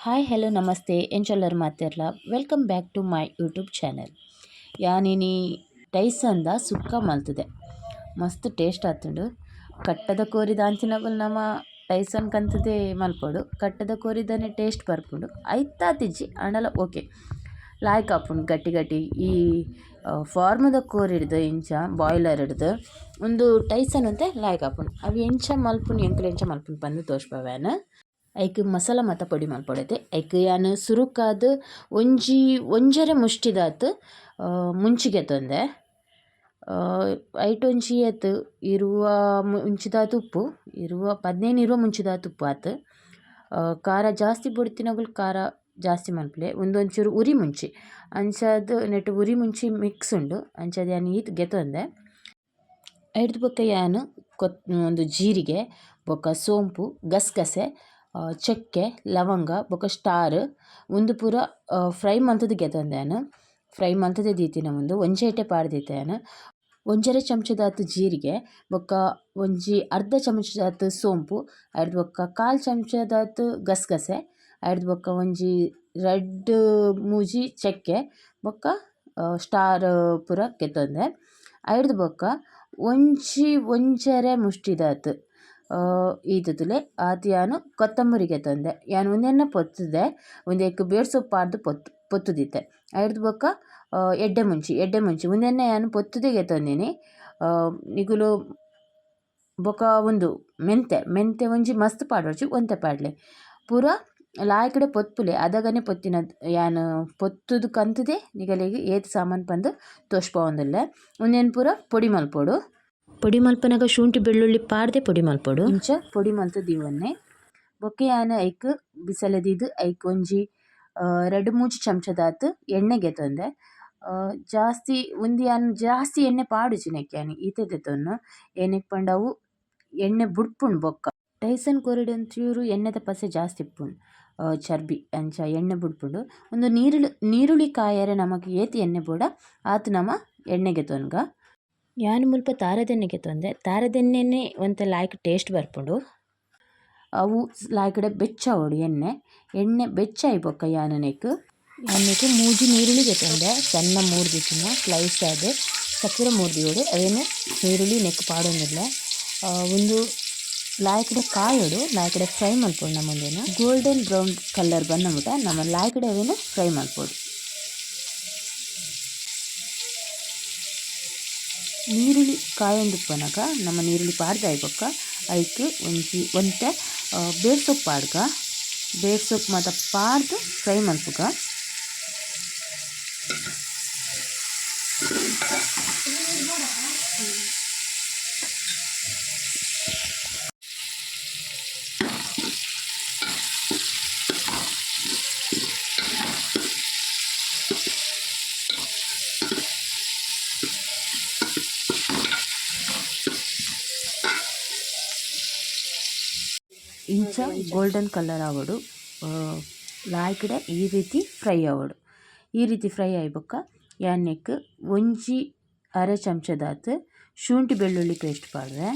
Hi hello ನಮಸ್ತೆ ಎಂಚಲ್ಲರು ಮಾತಿರಲ್ಲ welcome back to my YouTube channel. ಯಾನಿನಿ ಟೈಸಂದ ಸುಕ್ಕ ಮಲ್ತದೆ ಮಸ್ತ್ ಟೇಸ್ಟ್ ಆತುಂಡು. ಕಟ್ಟದ ಕೋರಿದ ಅಂಚಿನಗಳು ನಮ್ಮ ಟೈಸನ್ ಕಂತದೆ ಮಲ್ಪೊಡು, ಕಟ್ಟದ ಕೋರಿದನೆ ಟೇಸ್ಟ್ ಬರ್ಪುಂಡು ಐತಾತಿಜ್ಜಿ ಅಂಡಲ ಓಕೆ ಲಾಯ್ಕ್ ಆಪುಂಡು. ಗಟ್ಟಿ ಗಟ್ಟಿ ಈ ಫಾರ್ಮದ ಕೋರಿಡ್ದು ಇಂಚ ಬಾಯ್ಲರ್ ಹಿಡ್ದು ಒಂದು ಟೈಸನ್ ಅಂತೆ ಲಾಯ್ಕ್ ಆಪುಂಡು. ಅವು ಎಂಚ ಮಲ್ಪುಂಡು ಎಂಕುಲು ಎಂಚ ಮಲ್ಪುಂಡು ಪಂದು ತೋಜ್ಪಾವೇನು. ಐಕ್ ಮಸಾಲ ಮಾತ ಪೊಡಿ ಮಲ್ಪೊಡತೆ ಐಕ್ ಯಾನ್ ಸುರುಕಾದ್ ಒಂಜರೆ ಮುಷ್ಟಿದಾತ್ ಮುಂಚಿಗೆ ತೊಂದೆ ಐಟೊಂಜಿ ಏತ್ ಇರುವ ಮುಂಚಿದಾತ್ ಉಪ್ಪು ಇರುವ 15-20 ಮುಂಚಿದಾತ್ ಉಪ್ಪು ಆತ್. ಖಾರ ಜಾಸ್ತಿ ಬುಡ್ತಿನಗುಲು ಖಾರ ಜಾಸ್ತಿ ಮಲ್ಪಲೆ ಒಂದೊಂಚೂರು ಉರಿ ಮುಂಚಿ ಅಂಚಾದ್ ನೆಟ್ ಉರಿ ಮುಂಚಿ ಮಿಕ್ಸ್ ಉಂಡು ಅಂಚಾದ್ ಯಾನ್ ಈತ್ ಗೆತೊಂದೆ. ಐಡ್ದು ಬೊಕ್ಕ ಯಾನ್ ಒಂದು ಜೀರಿಗೆ ಬೊಕ್ಕ ಸೋಂಪು ಗಸಗಸೆ ಚಕ್ಕೆ ಲವಂಗ ಬೊಕ್ಕ ಸ್ಟಾರ್ ಉಂದು ಪೂರ ಫ್ರೈ ಮಂತುದು ಗೆತೊಂದೆನ್. ಫ್ರೈ ಮಂತುದೆ ದೀತಿನ ಮುಂದು ಒಂಜೇಟೆ ಪಾಡ್ ದೀತೆನ್. ಒಂಜರೆ ಚಮಚದಾತ್ ಜೀರಿಗೆ ಬೊಕ್ಕ ಒಂಜಿ ಅರ್ಧ ಚಮಚದಾತ್ ಸೋಂಪು ಐಡ್ದು ಬೊಕ್ಕ 1/4 ಚಮಚದಾತ್ ಗಸಗಸೆ ಐಡ್ದು ಬೊಕ್ಕ ಒಂಜಿ ರಡ್ಡ್ ಮೂಜಿ ಚಕ್ಕೆ ಬೊಕ್ಕ ಸ್ಟಾರ್ ಪೂರ ಗೆತೊಂದೆ. ಐಡ್ದು ಬೊಕ್ಕ ಒಂಜರೆ ಮುಷ್ಟಿದಾತ್ ಈತ್ ತುಲೆ ಆತ್ ಯಾನ್ ಕೊತ್ತಂಬರಿ ಗೆತೊಂದೆ. ಯಾನ್ ಉಂದೆನ್ನ ಪೊತ್ತುದೆ ಉಂದೆಕ್ ಬೇಡ್ ಸೊಪ್ಪು ಪಾಡ್ದ್ ಪೊತ್ತುದಿತ್ತೆ. ಐಡ್ದು ಬೊಕ್ಕ ಎಡ್ಡೆ ಮುಂಚಿ ಉಂದೆನ್ನ ಯಾನ್ ಪೊತ್ತುದೆ ಗೆತೊಂದಿನಿ. ನಿಗುಲು ಬೊಕ ಉಂದು ಮೆಂತೆ ಒಂಜಿ ಮಸ್ತ್ ಪಾಡ್ವರ್ಜಿ ಒಂತೆ ಪಾಡ್ಲೆ ಪೂರ ಲಾಯ್ಕಡೆ ಪೊತ್ಪುಲೆ ಅದಗನೆ ಪೊತ್ತಿನ ಯಾನ್ ಪೊತ್ತುದು ಕಂತುದೆ ನಿಗಲೆಗ್ ಏತ್ ಸಾಮಾನು ಪಂದ್ ತೋಜ್ಪಾವೊಂದುಲ್ಲೆ. ಉಂದೆನ್ ಪೂರ ಪೊಡಿ ಮಲ್ಪೊಡು. ಪೊಡಿ ಮಲ್ಪನಾಗ ಶುಂಠಿ ಬೆಳ್ಳುಳ್ಳಿ ಪಾಡ್ದೆ ಪೊಡಿ ಮಲ್ಪೊಡು. ಇಂಚ ಪೊಡಿ ಮಲ್ತು ದೀವೊನ್ನೆ ಬೊಕ್ಕ ಯಾನ್ ಐಕ್ ಬಿಸಲದೀದ್ ಐಕ್ ಒಂಜಿ 2-3 ಚಮಚದಾತ್ ಎಣ್ಣೆ ಗೆತೊಂದೆ. ಜಾಸ್ತಿ ಉಂದು ಯಾನ್ ಜಾಸ್ತಿ ಎಣ್ಣೆ ಪಾಡುಜಿನಕ್ಕೆ ಯಾನ್ ಈತೆ ದೆತೊನ್ನು ಏನಕ್ ಪಂಡ ಅವು ಎಣ್ಣೆ ಬುಡ್ಪುಂಡು. ಬೊಕ್ಕ ಟೈಸನ್ ಕೋರಿಡ್ ಒಂಚೂರು ಎಣ್ಣೆದ ಪಸೆ ಜಾಸ್ತಿ ಇಪ್ಪುಂಡು ಚರ್ಬಿ ಅಂಚ ಎಣ್ಣೆ ಬುಡ್ಪುಂಡು. ಒಂದು ನೀರುಳ್ಳಿ ಕಾಯರೆ ನಮಕ್ ಏತ್ ಎಣ್ಣೆ ಬೋಡ ಆತ್ ನಮ ಎಣ್ಣೆ ಗೆತೊನ್ಗ. ಯಾನ್ ಮುಲ್ಪ ತಾರದೆಣ್ಣೆ ಗೆತೊಂದೆ. ತಾರದೆಣ್ಣೆನೆ ಒಂತೆ ಲಾಯ್ಕ್ ಟೇಸ್ಟ್ ಬರ್ಪುಂಡು. ಅವು ಲಾಯ್ಕಡೆ ಬೆಚ್ಚಾವೊಡು ಎಣ್ಣೆ ಬೆಚ್ಚಾಯಿ ಬೊಕ್ಕ ಯಾನ್ ನೆಕ್ ಮೂಜಿ ನೀರುಳ್ಳಿ ಗೆತೊಂದೆ. ಸಣ್ಣ ಮೂರ್ದಿತ್ತಿನ ಸ್ಲೈಸ್ ಆದ್ ಸಪೂರ ಮೂರ್ದಿಯೋಡು ಅವೇನು ನೀರುಳ್ಳಿ ನೆಕ್ ಪಾಡೊಂದುಲ್ಲೆ. ಒಂದು ಲಾಯ್ಕಡೆ ಕಾಯೋಡು ಲಾಯ್ಕಡೆ ಫ್ರೈ ಮಲ್ಪೊಡು. ನಮ್ಮೊಂದೇನು ಗೋಲ್ಡನ್ ಬ್ರೌನ್ ಕಲರ್ ಬನ್ನಮುಟ ನಮ್ಮ ಲಾಯ್ಕಡೆ ಅವೇನು ಫ್ರೈ ಮಲ್ಪೊಡು. ನೀರುಳ್ಳಿ ಕಾಯೊಂದುಪ್ಪನಗ ನಮ್ಮ ನೀರುಳ್ಳಿ ಪಾಡ್ದಾಯ್ ಬೊಕ್ಕ ಐಕ್ ಒಂತೆ ಬೇರ್ ಸೊಪ್ಪು ಪಾಡ್ಗ ಬೇರ್ ಸೊಪ್ಪು ಮಾತ ಪಾಡ್ದು ಫ್ರೈ ಮಲ್ಪುಗ. ಇಂಚ ಗೋಲ್ಡನ್ ಕಲರ್ ಆವೊಡು ಲಾಯ್ಕಡೆ ಈ ರೀತಿ ಫ್ರೈ ಆವೊಡು. ಈ ರೀತಿ ಫ್ರೈ ಆಯಿ ಬೊಕ್ಕ ಯಾನ್ ನೆಕ್ ಒಂಜಿ ಅರೆ ಚಮಚದಾತ್ ಶುಂಠಿ ಬೆಳ್ಳುಳ್ಳಿ ಪೇಸ್ಟ್ ಪಾಡ್ದೆ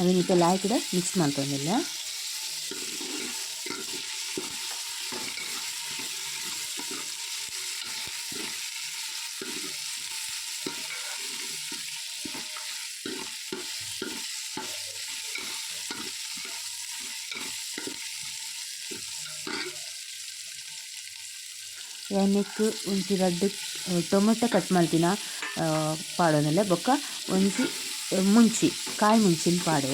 ಅವೆನಿತ ಲಾಯ್ಕಡೆ ಮಿಕ್ಸ್ ಮಲ್ತೊಂದುಲ್ಲೆ. ಯಾನೆಕ್ ಒಂಜಿ ರಡ್ಡ್ ಟೊಮೆಟೊ ಕಟ್ ಮಲ್ತಿನ ಪಾಡೊಂದುಲ್ಲೆ ಬೊಕ್ಕ ಒಂಜಿ ಕಾಯಿ ಮುಂಚಿನ್ ಪಾಡೆ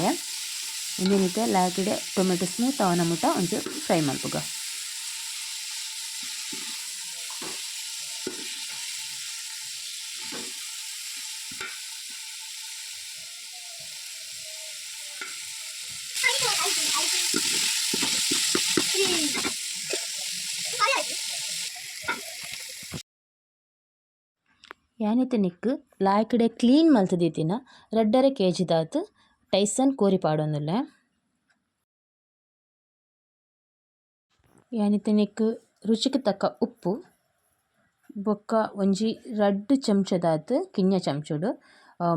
ಉಂದೆನಿತ ಲಾಯ್ಕಡೆ ಟೊಮೆಟೊ ಸ್ಮೂತ್ ಆವನ ಮುಟ ಒಂಚೂರು ಫ್ರೈ ಮಲ್ಪುಗ. ಯಾನಿತ ನಿಕ್ ಲಾಯ್ಕಡೆ ಕ್ಲೀನ್ ಮಲ್ತದಿತ್ತಿನ 2.5 kg ಟೈಸನ್ ಕೋರಿ ಪಾಡೊಂದುಲ್ಲೆ. ಯಾನಿತ ನಿಕ್ ರುಚಿಗೆ ತಕ್ಕ ಉಪ್ಪು ಬೊಕ್ಕ ಒಂಜಿ 2 ಚಮಚದಾತ್ ಕಿಂಜ ಚಮಚೋಡು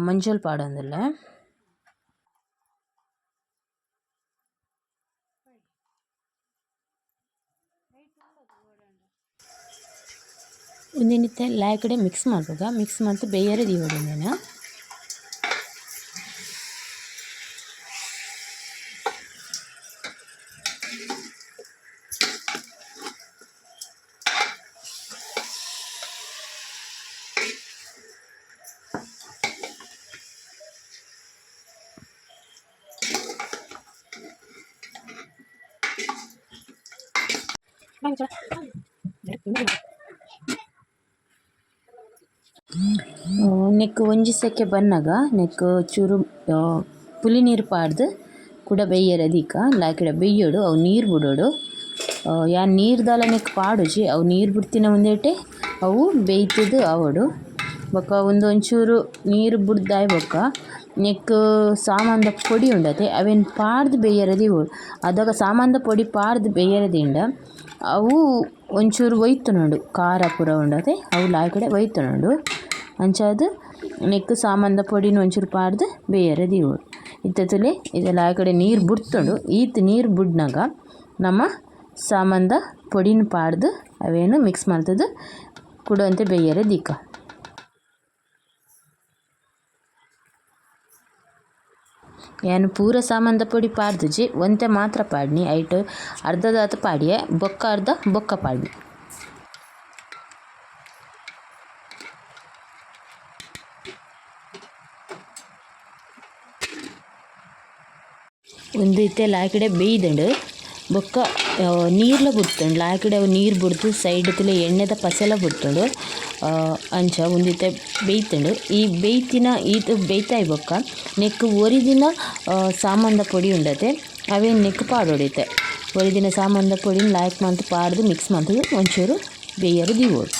ಮಂಜಲ್ ಪಾಡೊಂದುಲ್ಲೆ. ಒಂದಿನಿತ್ತೆ ಲಾಯ್ ಕಡೆ ಮಿಕ್ಸ್ ಮಾಡ್ಬೇಕು. ಮಿಕ್ಸ್ ಮಾಡ್ತು ಬೇಯರೆ ದೀವಡು ನಾನು ನೆಕ್ ಒಂಜಿ ಸೆಕೆ ಬನ್ನಾಗ ನೆಕ್ ಚೂರು ಪುಲಿ ನೀರು ಪಾಡ್ದು ಕೂಡ ಬೇಯ್ಯರೆ ದೀಕ ಲಾಯ್ಕಡೆ ಬೇಯ್ಯೋಡು ಅವು ನೀರು ಬಿಡೋಡು. ಯಾನ್ ನೀರು ದಾಲ ನೆಕ್ ಪಾಡುಜಿ ಅವು ನೀರು ಬಿಡ್ತಿನ ಒಂದೇಟೆ ಅವು ಬೇಯ್ತದು ಆವಡು. ಬೊಕ ಒಂಚೂರು ನೀರು ಬುಡ್ದಾಯ್ ಬೊಕ ನೆಕ್ ಸಾಮಾನ್ದ ಪೊಡಿ ಉಂಡತೆ ಅವೇನು ಪಾಡ್ದು ಬೇಯ್ಯರೆ ದೀವೋಡು. ಅದಾಗ ಸಾಮಾನ್ದ ಪೊಡಿ ಪಾಡ್ದು ಬೇಯ್ಯರೆ ದಿಂಡ ಅವು ಒಂಚೂರು ಒಯ್ತುನುಂಡು ಖಾರ ಪೂರ ಉಂಡತೆ ಅವು ಲಾಯ್ಕಡೆ ಒಯ್ತುನುಂಡು. ಅಂಚಾದ್ ನೆಕ್ ಸಾಮಾನ್ದ ಪೊಡಿನ ಒಂಚೂರು ಪಾಡ್ದು ಬೇಯ್ಯರೆ ದೀವೋಡು. ಇತ್ತತುಲೆ ಇದೆಲ್ಲ ಆ ಕಡೆ ನೀರು ಬಿಡ್ತುಂಡು. ಈತ್ ನೀರು ಬಿಡ್ನಾಗ ನಮ್ಮ ಸಾಮಾನ್ದ ಪೊಡಿನ ಪಾಡ್ದು ಅವೇನು ಮಿಕ್ಸ್ ಮಾಡ್ತದ್ದು ಕುಡುವಂತೆ ಬೇಯ್ಯರೆ ದೀಕ. ಏನು ಪೂರ ಸಾಮಾನ್ದ ಪೊಡಿ ಪಾಡ್ದುಜಿ ಒಂತೆ ಮಾತ್ರ ಪಾಡ್ನಿ ಐಟ್ ಅರ್ಧದಾತ ಪಾಡಿಯೆ ಬೊಕ್ಕ ಅರ್ಧ ಬೊಕ್ಕ ಪಾಡ್ನಿ. ಒಂದು ಇತ್ತೆ ಲಾಯ್ಕಡೆ ಬೇಯ್ದುಂಡು ಬೊಕ್ಕ ನೀರ್ಲ ಬಿಡ್ತುಂಡು. ಲಾಯ್ಕಡೆ ಅವು ನೀರು ಬಿಡ್ದು ಸೈಡ್ ತುಲೆ ಎಣ್ಣೆದ ಪಸೆಲ ಬಿಡ್ತುಂಡು. ಅಂಚ ಒಂದಿತ್ತೆ ಬೇಯ್ತುಂಡು. ಈ ಬೇಯ್ತಿನ ಈತ್ ಬೇಯ್ತಾಯಿ ಬೊಕ್ಕ ನೆಕ್ ಒರಿದಿನ ಸಾಮಾನ್ದ ಪೊಡಿ ಉಂಡತೆ ಅವೇನು ನೆಕ್ ಪಾಡೊಡಿತೆ ಒರಿದಿನ ಸಾಮಾನ್ದ ಪೊಡಿನ ಲಾಯ್ಕ್ ಮಂತ್ ಪಾಡ್ದು ಮಿಕ್ಸ್ ಮಾಡ್ತದೆ ಒಂಚೂರು ಬೇಯ್ಯರು ದೀವೋಡು.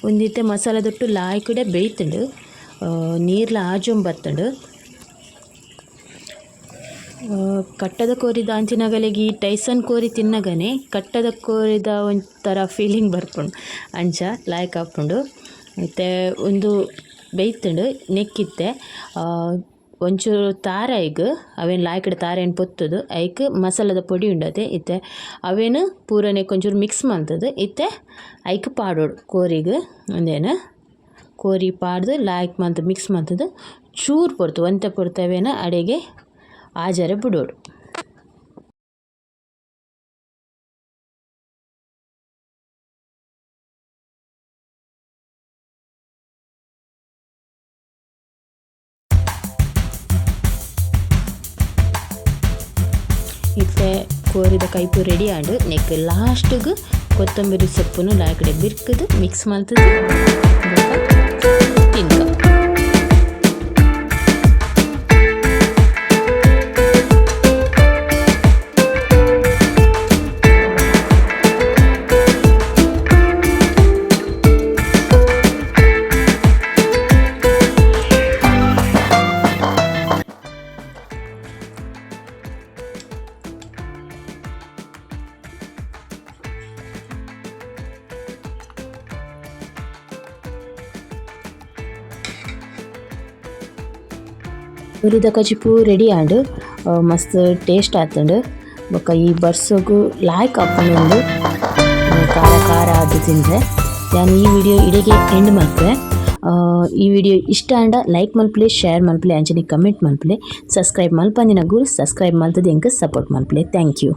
ಒಂದಿತ್ತೆ ಮಸಾಲ ದೊಟ್ಟು ಲಾಯ್ಕಡೆ ಬೇಯ್ತುಂಡು ನೀರ್ಲ ಆಜೊಂಬ್ ಬತ್ತುಂಡು. ಕಟ್ಟದ ಕೋರಿದ ಅಂಚಿನಗಲೆಗೆ ಟೈಸನ್ ಕೋರಿ ತಿನ್ನಗನೆ ಕಟ್ಟದ ಕೋರಿದ ಒಂಥರ ಫೀಲಿಂಗ್ ಬರ್ಪುಂಡು ಅಂಚ ಲಾಯ್ಕ್ ಆಪುಂಡು. ಮತ್ತು ಒಂದು ಬೇಯ್ತುಂಡು ನೆಕ್ಕಿತ್ತೆ ಒಂಚೂರು ತಾರ ಐಗ್ ಅವೇನು ಲಾಯ್ಕಡೆ ತಾರೇನು ಪೊತ್ತುದು ಐಕ್ ಮಸಾಲದ ಪೊಡಿ ಉಂಡತೆ ಇತ್ತೆ ಅವೇನು ಪೂರನೆ ಒಂಚೂರು ಮಿಕ್ಸ್ ಮಾಡ್ತದೆ ಇತ್ತೆ ಐಕ್ ಪಾಡೋಡು ಕೋರಿಗೆ ಒಂದೇನು ಕೋರಿ ಪಾಡ್ದು ಲಾಯ್ಕ್ ಮಂತ್ ಮಿಕ್ಸ್ ಮಾಡ್ತದೆ ಚೂರು ಪೊರ್ತು ಒಂತೆ ಪೊರ್ತವೇನ ಅಡೆಗೆ ಆಜರೆ ಬಿಡೋಡು. ಇತ್ತೆ ಕೋರಿದ ಕೈಪು ರೆಡಿ ಆಂಡು ನೆಕ್ ಲಾಸ್ಟ್ಗೆ ಕೊತ್ತಂಬರಿ ಸೊಪ್ಪುನು ಲಾಯ್ಕಡೆ ಬಿರ್ಕದು ಮಿಕ್ಸ್ ಮಾಡ್ತದೆ ತಿನ್ಕ. ಹುರಿದ ಕಚಿಪು ರೆಡಿ ಆಂಡು ಮಸ್ತ್ ಟೇಸ್ಟ್ ಆತುಂಡು. ಬೊಕ್ಕ ಈ ಬರ್ಸೋಗು ಲಾಯ್ಕ್ ಆಪುಂಡು ಖಾರ ಖಾರ ಆದು ತಿಂದರೆ. ನಾನು ಈ ವಿಡಿಯೋ ಇಡೆಗೆ ಎಂಡ್ ಮಾಡ್ತೆ. ಈ ವಿಡಿಯೋ ಇಷ್ಟ ಆಂಡ ಲೈಕ್ ಮಲ್ಪಲೆ ಶೇರ್ ಮಲ್ಪಲೆ ಅಂಚನೆ ಕಮೆಂಟ್ ಮಲ್ಪಲೆ ಸಬ್ಸ್ಕ್ರೈಬ್ ಮಲ್ಪಂದಿನ ಗುರು ಸಬ್ಸ್ಕ್ರೈಬ್ ಮಲ್ತದೆ ಎಂಕ ಸಪೋರ್ಟ್ ಮಲ್ಪಲೆ. Thank you.